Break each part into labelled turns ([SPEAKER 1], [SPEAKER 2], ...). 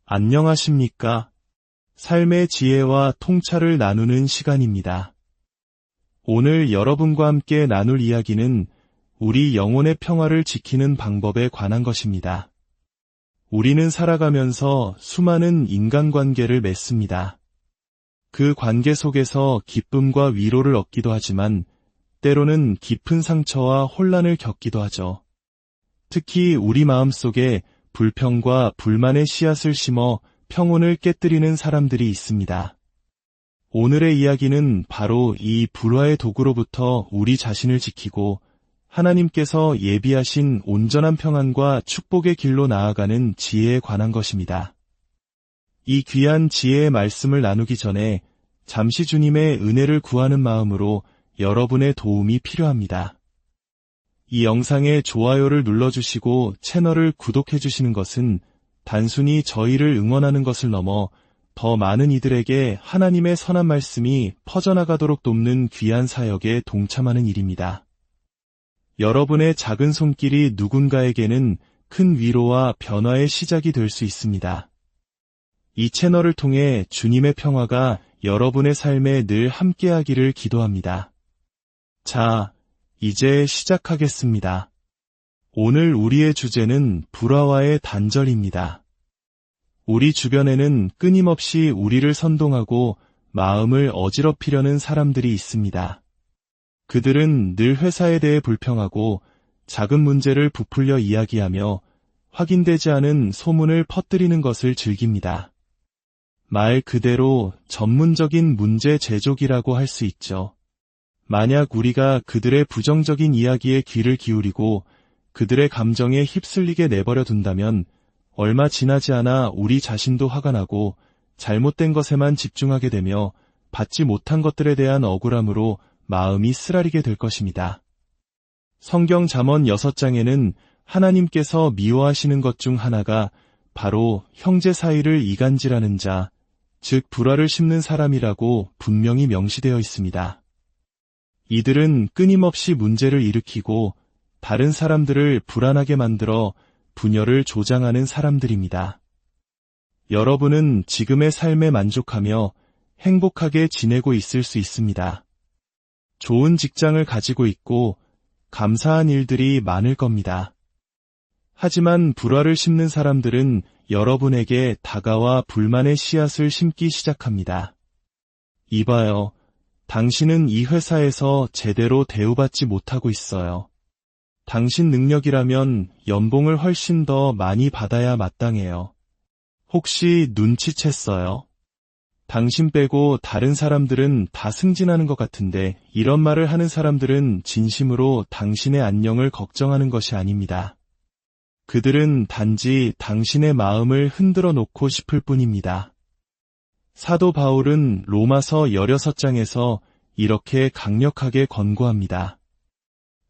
[SPEAKER 1] 안녕하십니까? 삶의 지혜와 통찰을 나누는 시간입니다. 오늘 여러분과 함께 나눌 이야기는 우리 영혼의 평화를 지키는 방법에 관한 것입니다. 우리는 살아가면서 수많은 인간관계를 맺습니다. 그 관계 속에서 기쁨과 위로를 얻기도 하지만 때로는 깊은 상처와 혼란을 겪기도 하죠. 특히 우리 마음속에 불평과 불만의 씨앗을 심어 평온을 깨뜨리는 사람들이 있습니다. 오늘의 이야기는 바로 이 불화의 도구로부터 우리 자신을 지키고 하나님께서 예비하신 온전한 평안과 축복의 길로 나아가는 지혜에 관한 것입니다. 이 귀한 지혜의 말씀을 나누기 전에 잠시 주님의 은혜를 구하는 마음으로 여러분의 도움이 필요합니다. 이 영상에 좋아요를 눌러주시고 채널을 구독해주시는 것은 단순히 저희를 응원하는 것을 넘어 더 많은 이들에게 하나님의 선한 말씀이 퍼져나가도록 돕는 귀한 사역에 동참하는 일입니다. 여러분의 작은 손길이 누군가에게는 큰 위로와 변화의 시작이 될 수 있습니다. 이 채널을 통해 주님의 평화가 여러분의 삶에 늘 함께하기를 기도합니다. 자, 이제 시작하겠습니다. 오늘 우리의 주제는 불화와의 단절입니다. 우리 주변에는 끊임없이 우리를 선동하고 마음을 어지럽히려는 사람들이 있습니다. 그들은 늘 회사에 대해 불평하고 작은 문제를 부풀려 이야기하며 확인되지 않은 소문을 퍼뜨리는 것을 즐깁니다. 말 그대로 전문적인 문제 제조기라고 할 수 있죠. 만약 우리가 그들의 부정적인 이야기에 귀를 기울이고 그들의 감정에 휩쓸리게 내버려 둔다면 얼마 지나지 않아 우리 자신도 화가 나고 잘못된 것에만 집중하게 되며 받지 못한 것들에 대한 억울함으로 마음이 쓰라리게 될 것입니다. 성경 잠언 6장에는 하나님께서 미워하시는 것 중 하나가 바로 형제 사이를 이간질하는 자, 즉 불화를 심는 사람이라고 분명히 명시되어 있습니다. 이들은 끊임없이 문제를 일으키고 다른 사람들을 불안하게 만들어 분열을 조장하는 사람들입니다. 여러분은 지금의 삶에 만족하며 행복하게 지내고 있을 수 있습니다. 좋은 직장을 가지고 있고 감사한 일들이 많을 겁니다. 하지만 불화를 심는 사람들은 여러분에게 다가와 불만의 씨앗을 심기 시작합니다. 이봐요. 당신은 이 회사에서 제대로 대우받지 못하고 있어요. 당신 능력이라면 연봉을 훨씬 더 많이 받아야 마땅해요. 혹시 눈치챘어요? 당신 빼고 다른 사람들은 다 승진하는 것 같은데 이런 말을 하는 사람들은 진심으로 당신의 안녕을 걱정하는 것이 아닙니다. 그들은 단지 당신의 마음을 흔들어 놓고 싶을 뿐입니다. 사도 바울은 로마서 16장에서 이렇게 강력하게 권고합니다.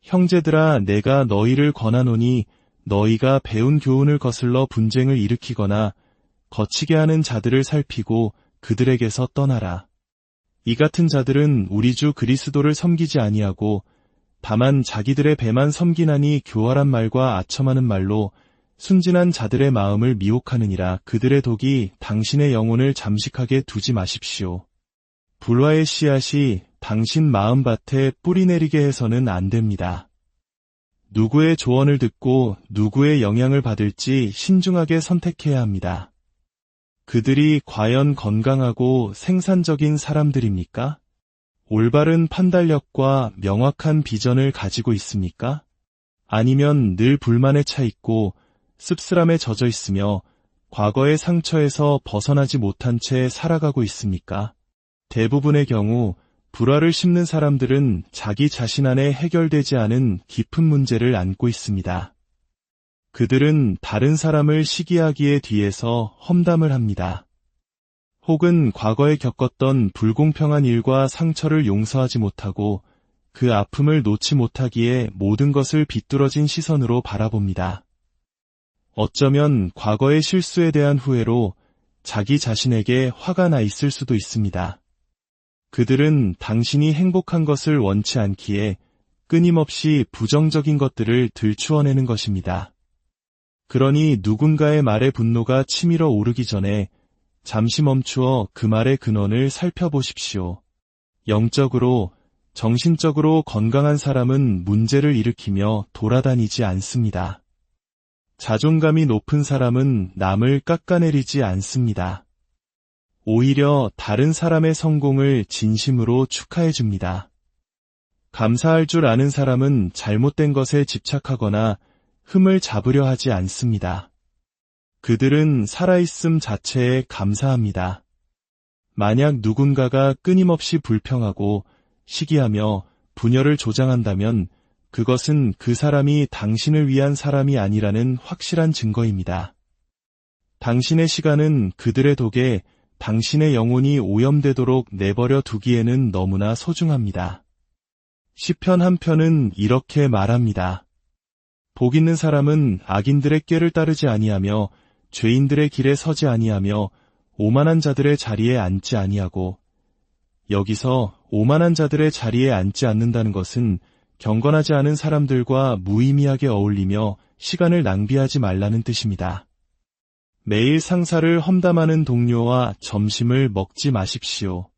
[SPEAKER 1] 형제들아, 내가 너희를 권하노니 너희가 배운 교훈을 거슬러 분쟁을 일으키거나 거치게 하는 자들을 살피고 그들에게서 떠나라. 이 같은 자들은 우리 주 그리스도를 섬기지 아니하고 다만 자기들의 배만 섬기나니 교활한 말과 아첨하는 말로 순진한 자들의 마음을 미혹하느니라. 그들의 독이 당신의 영혼을 잠식하게 두지 마십시오. 불화의 씨앗이 당신 마음밭에 뿌리내리게 해서는 안 됩니다. 누구의 조언을 듣고 누구의 영향을 받을지 신중하게 선택해야 합니다. 그들이 과연 건강하고 생산적인 사람들입니까? 올바른 판단력과 명확한 비전을 가지고 있습니까? 아니면 늘 불만에 차 있고 씁쓸함에 젖어 있으며 과거의 상처에서 벗어나지 못한 채 살아가고 있습니까? 대부분의 경우 불화를 심는 사람들은 자기 자신 안에 해결되지 않은 깊은 문제를 안고 있습니다. 그들은 다른 사람을 시기하기에 뒤에서 험담을 합니다. 혹은 과거에 겪었던 불공평한 일과 상처를 용서하지 못하고 그 아픔을 놓지 못하기에 모든 것을 비뚤어진 시선으로 바라봅니다. 어쩌면 과거의 실수에 대한 후회로 자기 자신에게 화가 나 있을 수도 있습니다. 그들은 당신이 행복한 것을 원치 않기에 끊임없이 부정적인 것들을 들추어내는 것입니다. 그러니 누군가의 말에 분노가 치밀어 오르기 전에 잠시 멈추어 그 말의 근원을 살펴보십시오. 영적으로, 정신적으로 건강한 사람은 문제를 일으키며 돌아다니지 않습니다. 자존감이 높은 사람은 남을 깎아내리지 않습니다. 오히려 다른 사람의 성공을 진심으로 축하해 줍니다. 감사할 줄 아는 사람은 잘못된 것에 집착하거나 흠을 잡으려 하지 않습니다. 그들은 살아있음 자체에 감사합니다. 만약 누군가가 끊임없이 불평하고 시기하며 분열을 조장한다면 그것은 그 사람이 당신을 위한 사람이 아니라는 확실한 증거입니다. 당신의 시간은 그들의 독에 당신의 영혼이 오염되도록 내버려 두기에는 너무나 소중합니다. 시편 한 편은 이렇게 말합니다. 복 있는 사람은 악인들의 꾀를 따르지 아니하며 죄인들의 길에 서지 아니하며 오만한 자들의 자리에 앉지 아니하고. 여기서 오만한 자들의 자리에 앉지 않는다는 것은 경건하지 않은 사람들과 무의미하게 어울리며 시간을 낭비하지 말라는 뜻입니다. 매일 상사를 험담하는 동료와 점심을 먹지 마십시오.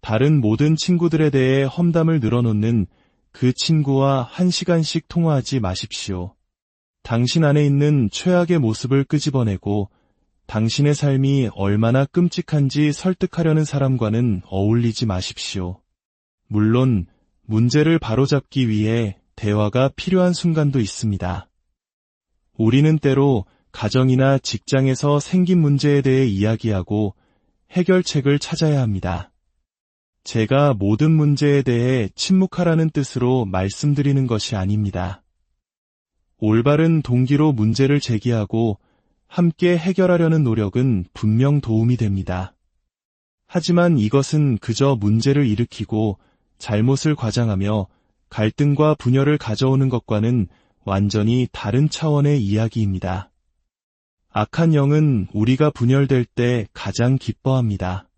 [SPEAKER 1] 다른 모든 친구들에 대해 험담을 늘어놓는 그 친구와 1시간씩 통화하지 마십시오. 당신 안에 있는 최악의 모습을 끄집어내고 당신의 삶이 얼마나 끔찍한지 설득하려는 사람과는 어울리지 마십시오. 물론 문제를 바로잡기 위해 대화가 필요한 순간도 있습니다. 우리는 때로 가정이나 직장에서 생긴 문제에 대해 이야기하고 해결책을 찾아야 합니다. 제가 모든 문제에 대해 침묵하라는 뜻으로 말씀드리는 것이 아닙니다. 올바른 동기로 문제를 제기하고 함께 해결하려는 노력은 분명 도움이 됩니다. 하지만 이것은 그저 문제를 일으키고 잘못을 과장하며 갈등과 분열을 가져오는 것과는 완전히 다른 차원의 이야기입니다. 악한 영은 우리가 분열될 때 가장 기뻐합니다.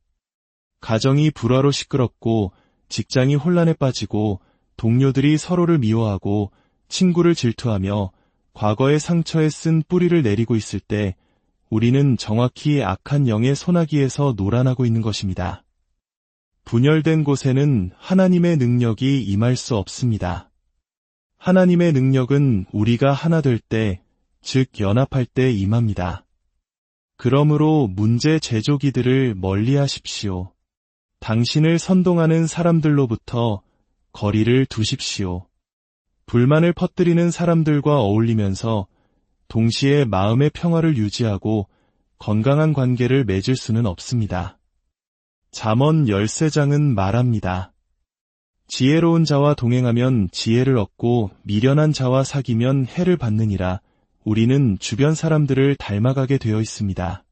[SPEAKER 1] 가정이 불화로 시끄럽고 직장이 혼란에 빠지고 동료들이 서로를 미워하고 친구를 질투하며 과거의 상처에 쓴 뿌리를 내리고 있을 때 우리는 정확히 악한 영의 소나기에서 놀아나고 있는 것입니다. 분열된 곳에는 하나님의 능력이 임할 수 없습니다. 하나님의 능력은 우리가 하나 될 때, 즉 연합할 때 임합니다. 그러므로 문제 제조기들을 멀리하십시오. 당신을 선동하는 사람들로부터 거리를 두십시오. 불만을 퍼뜨리는 사람들과 어울리면서 동시에 마음의 평화를 유지하고 건강한 관계를 맺을 수는 없습니다. 잠언 13장은 말합니다. 지혜로운 자와 동행하면 지혜를 얻고 미련한 자와 사귀면 해를 받느니라. 우리는 주변 사람들을 닮아가게 되어 있습니다.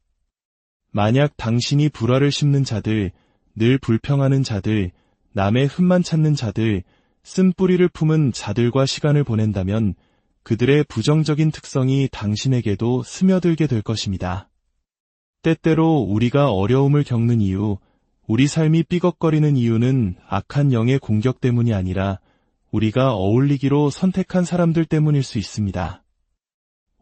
[SPEAKER 1] 만약 당신이 불화를 심는 자들, 늘 불평하는 자들, 남의 흠만 찾는 자들, 쓴뿌리를 품은 자들과 시간을 보낸다면 그들의 부정적인 특성이 당신에게도 스며들게 될 것입니다. 때때로 우리가 어려움을 겪는 이유, 우리 삶이 삐걱거리는 이유는 악한 영의 공격 때문이 아니라 우리가 어울리기로 선택한 사람들 때문일 수 있습니다.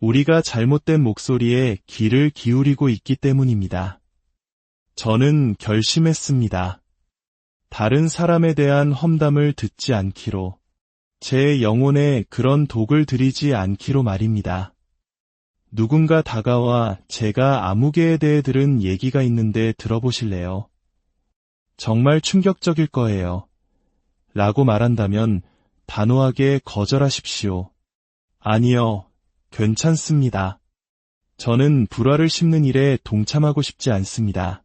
[SPEAKER 1] 우리가 잘못된 목소리에 귀를 기울이고 있기 때문입니다. 저는 결심했습니다. 다른 사람에 대한 험담을 듣지 않기로, 제 영혼에 그런 독을 들이지 않기로 말입니다. 누군가 다가와 제가 아무개에 대해 들은 얘기가 있는데 들어보실래요? 정말 충격적일 거예요. 라고 말한다면 단호하게 거절하십시오. 아니요, 괜찮습니다. 저는 불화를 심는 일에 동참하고 싶지 않습니다.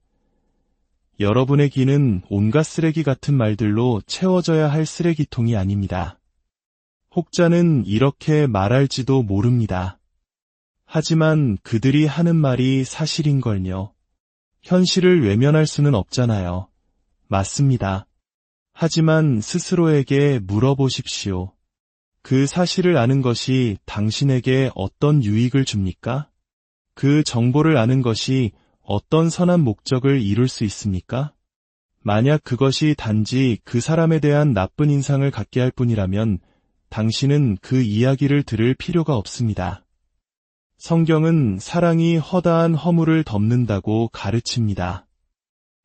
[SPEAKER 1] 여러분의 귀는 온갖 쓰레기 같은 말들로 채워져야 할 쓰레기통이 아닙니다. 혹자는 이렇게 말할지도 모릅니다. 하지만 그들이 하는 말이 사실인걸요. 현실을 외면할 수는 없잖아요. 맞습니다. 하지만 스스로에게 물어보십시오. 그 사실을 아는 것이 당신에게 어떤 유익을 줍니까? 그 정보를 아는 것이 어떤 선한 목적을 이룰 수 있습니까? 만약 그것이 단지 그 사람에 대한 나쁜 인상을 갖게 할 뿐이라면 당신은 그 이야기를 들을 필요가 없습니다. 성경은 사랑이 허다한 허물을 덮는다고 가르칩니다.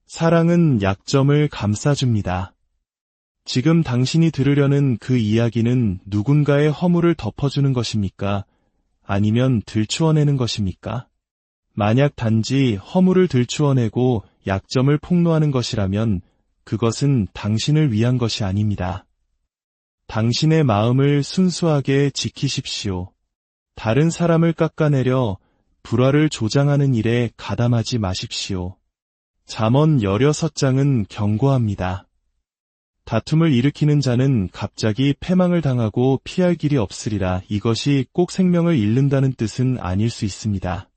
[SPEAKER 1] 사랑은 약점을 감싸줍니다. 지금 당신이 들으려는 그 이야기는 누군가의 허물을 덮어주는 것입니까? 아니면 들추어내는 것입니까? 만약 단지 허물을 들추어내고 약점을 폭로하는 것이라면 그것은 당신을 위한 것이 아닙니다. 당신의 마음을 순수하게 지키십시오. 다른 사람을 깎아내려 불화를 조장하는 일에 가담하지 마십시오. 잠언 16장은 경고합니다. 다툼을 일으키는 자는 갑자기 패망을 당하고 피할 길이 없으리라. 이것이 꼭 생명을 잃는다는 뜻은 아닐 수 있습니다.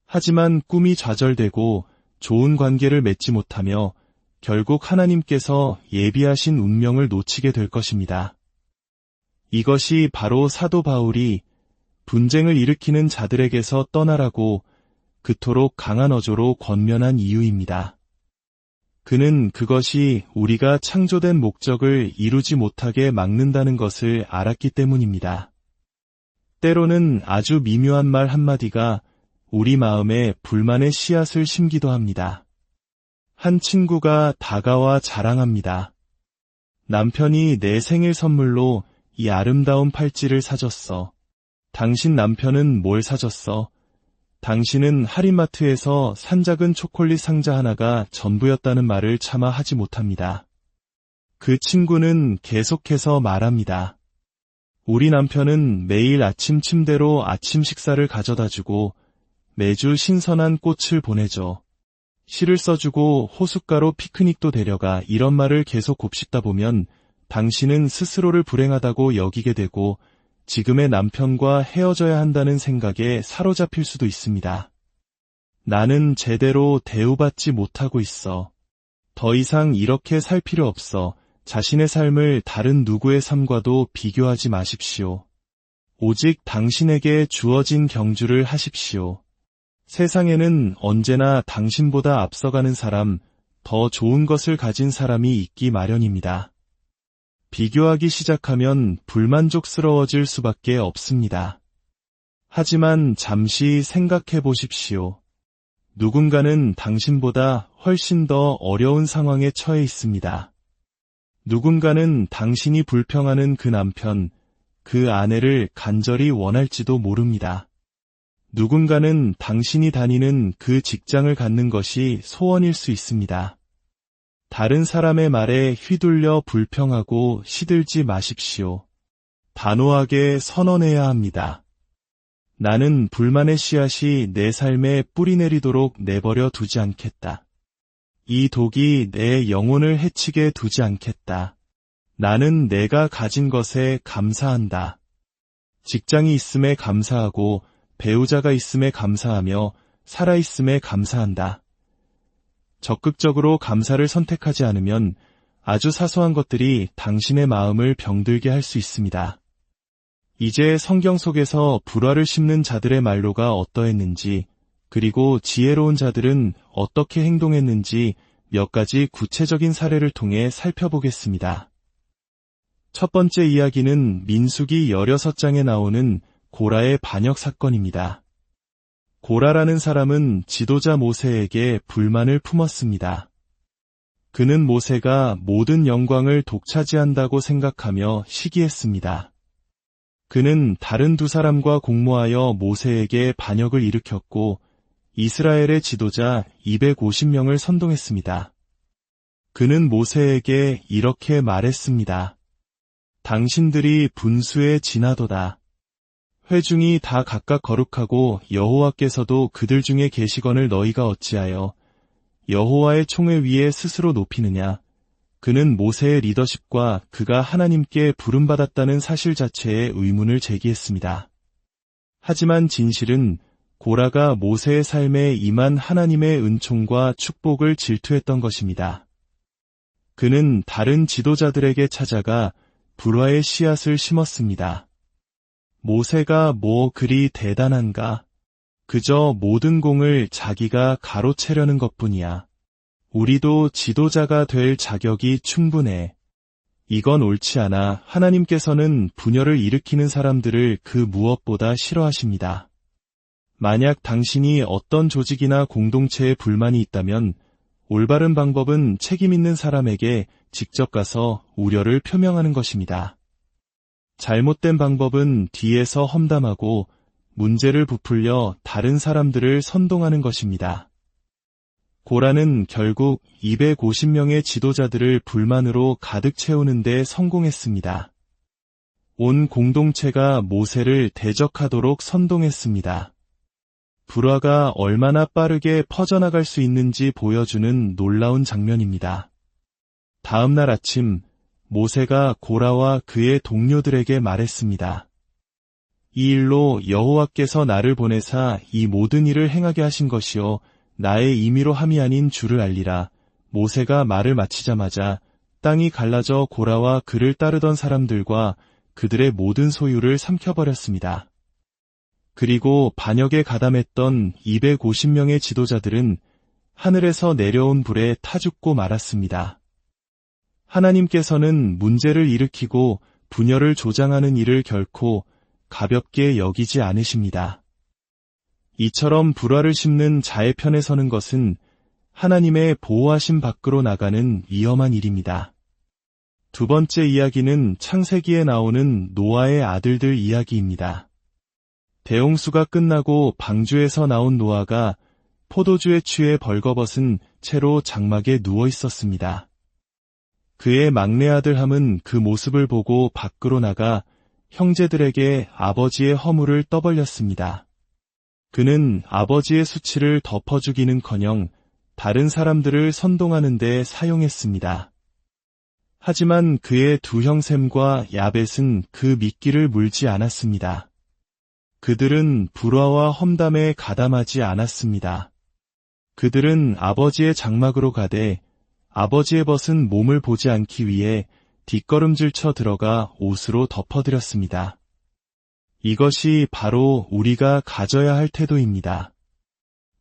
[SPEAKER 1] 하지만 꿈이 좌절되고 좋은 관계를 맺지 못하며 결국 하나님께서 예비하신 운명을 놓치게 될 것입니다. 이것이 바로 사도 바울이 분쟁을 일으키는 자들에게서 떠나라고 그토록 강한 어조로 권면한 이유입니다. 그는 그것이 우리가 창조된 목적을 이루지 못하게 막는다는 것을 알았기 때문입니다. 때로는 아주 미묘한 말 한마디가 우리 마음에 불만의 씨앗을 심기도 합니다. 한 친구가 다가와 자랑합니다. 남편이 내 생일 선물로 이 아름다운 팔찌를 사줬어. 당신 남편은 뭘 사줬어? 당신은 할인마트에서 산 작은 초콜릿 상자 하나가 전부였다는 말을 차마 하지 못합니다. 그 친구는 계속해서 말합니다. 우리 남편은 매일 아침 침대로 아침 식사를 가져다주고 매주 신선한 꽃을 보내줘. 시를 써주고 호숫가로 피크닉도 데려가. 이런 말을 계속 곱씹다 보면 당신은 스스로를 불행하다고 여기게 되고 지금의 남편과 헤어져야 한다는 생각에 사로잡힐 수도 있습니다. 나는 제대로 대우받지 못하고 있어. 더 이상 이렇게 살 필요 없어. 자신의 삶을 다른 누구의 삶과도 비교하지 마십시오. 오직 당신에게 주어진 경주를 하십시오. 세상에는 언제나 당신보다 앞서가는 사람, 더 좋은 것을 가진 사람이 있기 마련입니다. 비교하기 시작하면 불만족스러워질 수밖에 없습니다. 하지만 잠시 생각해 보십시오. 누군가는 당신보다 훨씬 더 어려운 상황에 처해 있습니다. 누군가는 당신이 불평하는 그 남편, 그 아내를 간절히 원할지도 모릅니다. 누군가는 당신이 다니는 그 직장을 갖는 것이 소원일 수 있습니다. 다른 사람의 말에 휘둘려 불평하고 시들지 마십시오. 단호하게 선언해야 합니다. 나는 불만의 씨앗이 내 삶에 뿌리 내리도록 내버려 두지 않겠다. 이 독이 내 영혼을 해치게 두지 않겠다. 나는 내가 가진 것에 감사한다. 직장이 있음에 감사하고 배우자가 있음에 감사하며 살아있음에 감사한다. 적극적으로 감사를 선택하지 않으면 아주 사소한 것들이 당신의 마음을 병들게 할 수 있습니다. 이제 성경 속에서 불화를 심는 자들의 말로가 어떠했는지, 그리고 지혜로운 자들은 어떻게 행동했는지 몇 가지 구체적인 사례를 통해 살펴보겠습니다. 첫 번째 이야기는 민수기 16장에 나오는 고라의 반역 사건입니다. 고라라는 사람은 지도자 모세에게 불만을 품었습니다. 그는 모세가 모든 영광을 독차지한다고 생각하며 시기했습니다. 그는 다른 두 사람과 공모하여 모세에게 반역을 일으켰고 이스라엘의 지도자 250명을 선동했습니다. 그는 모세에게 이렇게 말했습니다. 당신들이 분수에 지나도다. 회중이 다 각각 거룩하고 여호와께서도 그들 중에 계시거늘 너희가 어찌하여 여호와의 총회 위에 스스로 높이느냐. 그는 모세의 리더십과 그가 하나님께 부름받았다는 사실 자체에 의문을 제기했습니다. 하지만 진실은 고라가 모세의 삶에 임한 하나님의 은총과 축복을 질투했던 것입니다. 그는 다른 지도자들에게 찾아가 불화의 씨앗을 심었습니다. 모세가 뭐 그리 대단한가? 그저 모든 공을 자기가 가로채려는 것뿐이야. 우리도 지도자가 될 자격이 충분해. 이건 옳지 않아. 하나님께서는 분열을 일으키는 사람들을 그 무엇보다 싫어하십니다. 만약 당신이 어떤 조직이나 공동체에 불만이 있다면 올바른 방법은 책임 있는 사람에게 직접 가서 우려를 표명하는 것입니다. 잘못된 방법은 뒤에서 험담하고 문제를 부풀려 다른 사람들을 선동하는 것입니다. 고라는 결국 250명의 지도자들을 불만으로 가득 채우는 데 성공했습니다. 온 공동체가 모세를 대적하도록 선동했습니다. 불화가 얼마나 빠르게 퍼져나갈 수 있는지 보여주는 놀라운 장면입니다. 다음 날 아침, 모세가 고라와 그의 동료들에게 말했습니다. 이 일로 여호와께서 나를 보내사 이 모든 일을 행하게 하신 것이요 나의 임의로 함이 아닌 줄을 알리라. 모세가 말을 마치자마자 땅이 갈라져 고라와 그를 따르던 사람들과 그들의 모든 소유를 삼켜버렸습니다. 그리고 반역에 가담했던 250명의 지도자들은 하늘에서 내려온 불에 타 죽고 말았습니다. 하나님께서는 문제를 일으키고 분열을 조장하는 일을 결코 가볍게 여기지 않으십니다. 이처럼 불화를 심는 자의 편에 서는 것은 하나님의 보호하심 밖으로 나가는 위험한 일입니다. 두 번째 이야기는 창세기에 나오는 노아의 아들들 이야기입니다. 대홍수가 끝나고 방주에서 나온 노아가 포도주에 취해 벌거벗은 채로 장막에 누워 있었습니다. 그의 막내 아들 함은 그 모습을 보고 밖으로 나가 형제들에게 아버지의 허물을 떠벌렸습니다. 그는 아버지의 수치를 덮어주기는커녕 다른 사람들을 선동하는 데 사용했습니다. 하지만 그의 두 형 셈과 야벳은 그 미끼를 물지 않았습니다. 그들은 불화와 험담에 가담하지 않았습니다. 그들은 아버지의 장막으로 가되 아버지의 벗은 몸을 보지 않기 위해 뒷걸음질 쳐 들어가 옷으로 덮어드렸습니다. 이것이 바로 우리가 가져야 할 태도입니다.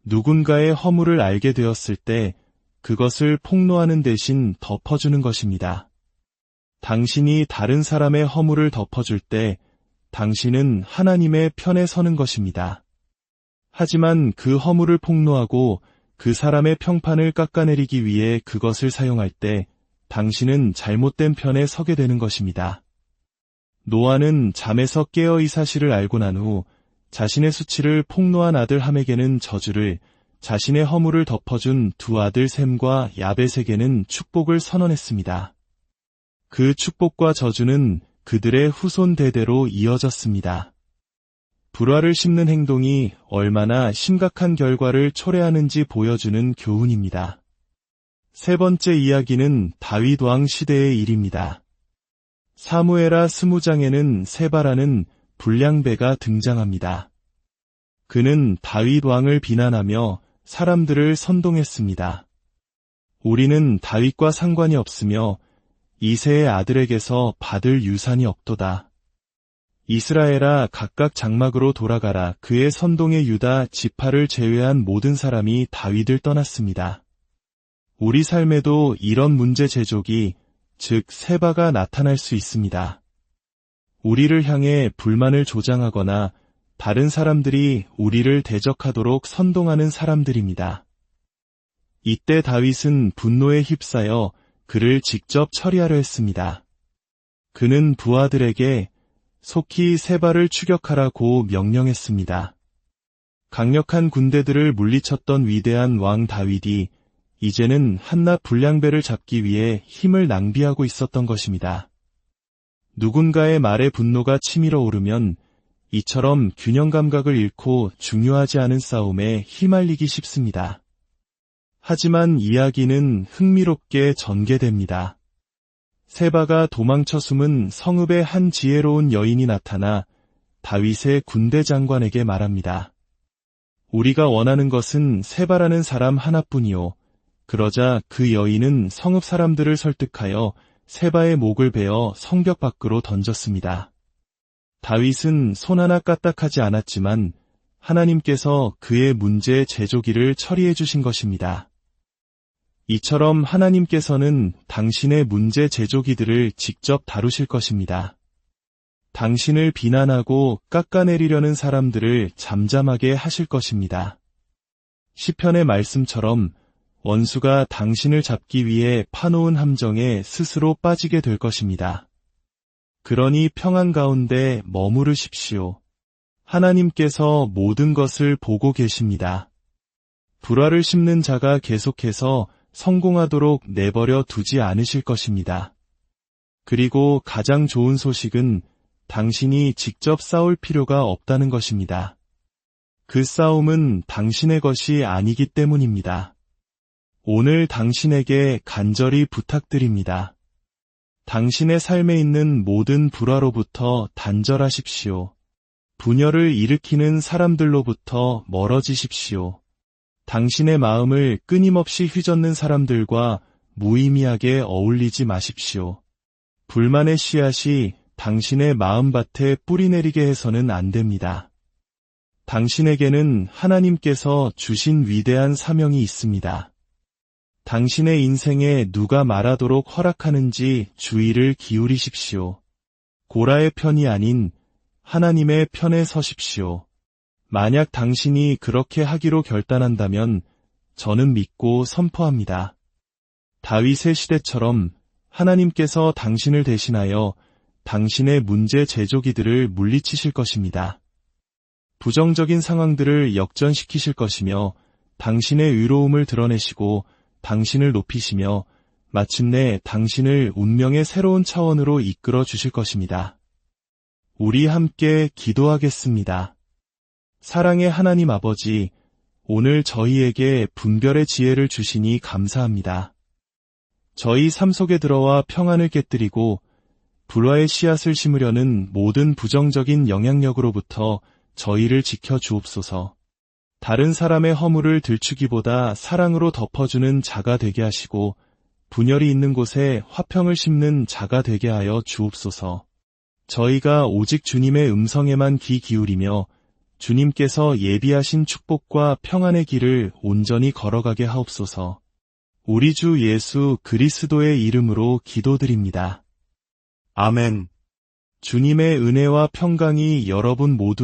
[SPEAKER 1] 누군가의 허물을 알게 되었을 때 그것을 폭로하는 대신 덮어주는 것입니다. 당신이 다른 사람의 허물을 덮어줄 때 당신은 하나님의 편에 서는 것입니다. 하지만 그 허물을 폭로하고 그 사람의 평판을 깎아내리기 위해 그것을 사용할 때 당신은 잘못된 편에 서게 되는 것입니다. 노아는 잠에서 깨어 이 사실을 알고 난 후 자신의 수치를 폭로한 아들 함에게는 저주를, 자신의 허물을 덮어준 두 아들 셈과 야벳에게는 축복을 선언했습니다. 그 축복과 저주는 그들의 후손 대대로 이어졌습니다. 불화를 심는 행동이 얼마나 심각한 결과를 초래하는지 보여주는 교훈입니다. 세 번째 이야기는 다윗 왕 시대의 일입니다. 사무엘하 20장에는 세바라는 불량배가 등장합니다. 그는 다윗 왕을 비난하며 사람들을 선동했습니다. 우리는 다윗과 상관이 없으며 이새의 아들에게서 받을 유산이 없도다. 이스라엘아 각각 장막으로 돌아가라. 그의 선동의 유다 지파를 제외한 모든 사람이 다윗을 떠났습니다. 우리 삶에도 이런 문제 제조기, 즉 세바가 나타날 수 있습니다. 우리를 향해 불만을 조장하거나 다른 사람들이 우리를 대적하도록 선동하는 사람들입니다. 이때 다윗은 분노에 휩싸여 그를 직접 처리하려 했습니다. 그는 부하들에게 속히 세바를 추격하라고 명령했습니다. 강력한 군대들을 물리쳤던 위대한 왕 다윗이 이제는 한낱 불량배를 잡기 위해 힘을 낭비하고 있었던 것입니다. 누군가의 말에 분노가 치밀어 오르면 이처럼 균형 감각을 잃고 중요하지 않은 싸움에 휘말리기 쉽습니다. 하지만 이야기는 흥미롭게 전개됩니다. 세바가 도망쳐 숨은 성읍의 한 지혜로운 여인이 나타나 다윗의 군대 장관에게 말합니다. 우리가 원하는 것은 세바라는 사람 하나뿐이요. 그러자 그 여인은 성읍 사람들을 설득하여 세바의 목을 베어 성벽 밖으로 던졌습니다. 다윗은 손 하나 까딱하지 않았지만 하나님께서 그의 문제 제조기를 처리해 주신 것입니다. 이처럼 하나님께서는 당신의 문제 제조기들을 직접 다루실 것입니다. 당신을 비난하고 깎아내리려는 사람들을 잠잠하게 하실 것입니다. 시편의 말씀처럼 원수가 당신을 잡기 위해 파놓은 함정에 스스로 빠지게 될 것입니다. 그러니 평안 가운데 머무르십시오. 하나님께서 모든 것을 보고 계십니다. 불화를 심는 자가 계속해서 성공하도록 내버려 두지 않으실 것입니다. 그리고 가장 좋은 소식은 당신이 직접 싸울 필요가 없다는 것입니다. 그 싸움은 당신의 것이 아니기 때문입니다. 오늘 당신에게 간절히 부탁드립니다. 당신의 삶에 있는 모든 불화로부터 단절하십시오. 분열을 일으키는 사람들로부터 멀어지십시오. 당신의 마음을 끊임없이 휘젓는 사람들과 무의미하게 어울리지 마십시오. 불만의 씨앗이 당신의 마음밭에 뿌리내리게 해서는 안 됩니다. 당신에게는 하나님께서 주신 위대한 사명이 있습니다. 당신의 인생에 누가 말하도록 허락하는지 주의를 기울이십시오. 고라의 편이 아닌 하나님의 편에 서십시오. 만약 당신이 그렇게 하기로 결단한다면 저는 믿고 선포합니다. 다윗의 시대처럼 하나님께서 당신을 대신하여 당신의 문제 제조기들을 물리치실 것입니다. 부정적인 상황들을 역전시키실 것이며 당신의 의로움을 드러내시고 당신을 높이시며 마침내 당신을 운명의 새로운 차원으로 이끌어 주실 것입니다. 우리 함께 기도하겠습니다. 사랑의 하나님 아버지, 오늘 저희에게 분별의 지혜를 주시니 감사합니다. 저희 삶 속에 들어와 평안을 깨뜨리고 불화의 씨앗을 심으려는 모든 부정적인 영향력으로부터 저희를 지켜 주옵소서. 다른 사람의 허물을 들추기보다 사랑으로 덮어주는 자가 되게 하시고 분열이 있는 곳에 화평을 심는 자가 되게 하여 주옵소서. 저희가 오직 주님의 음성에만 귀 기울이며 주님께서 예비하신 축복과 평안의 길을 온전히 걸어가게 하옵소서. 우리 주 예수 그리스도의 이름으로 기도드립니다. 아멘. 주님의 은혜와 평강이 여러분 모두